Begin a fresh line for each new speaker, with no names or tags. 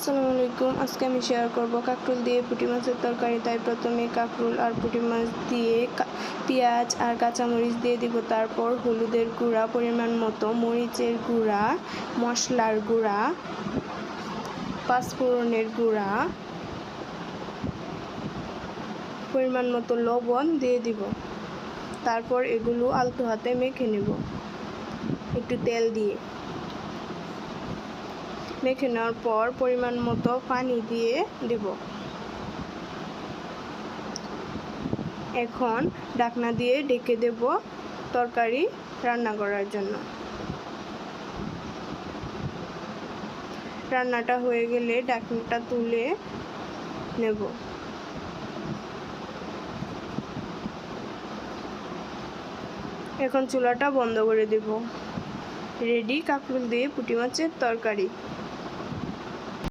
আসসালামু আলাইকুম। আজকে আমি শেয়ার করব কাঁকরোল দিয়ে পুঁটি মাছের তরকারি। তাই প্রথমে কাঁকরোল আর পুঁটি মাছ দিয়ে পেঁয়াজ আর কাঁচামরিচ দিয়ে দিব। তারপর হলুদের গুঁড়া পরিমাণ মতো, মরিচের গুঁড়া, মশলার গুঁড়া, পাঁচফোড়নের গুঁড়া, পরিমাণ মতো লবণ দিয়ে দিব। তারপর এগুলো আলতো হাতে মেখে নেব একটু তেল দিয়ে। মেখে নেওয়ার পর পরিমাণ মতো পানি দিয়ে দেব। এখন ঢাকনা দিয়ে ঢেকে দেব তরকারি রান্না করার জন্য। রান্নাটা হয়ে গেলে ঢাকনাটা তুলে নেব। এখন চুলাটা বন্ধ করে দেব। রেডি কাঁকরোল দিয়ে পুঁটি মাছের তরকারি।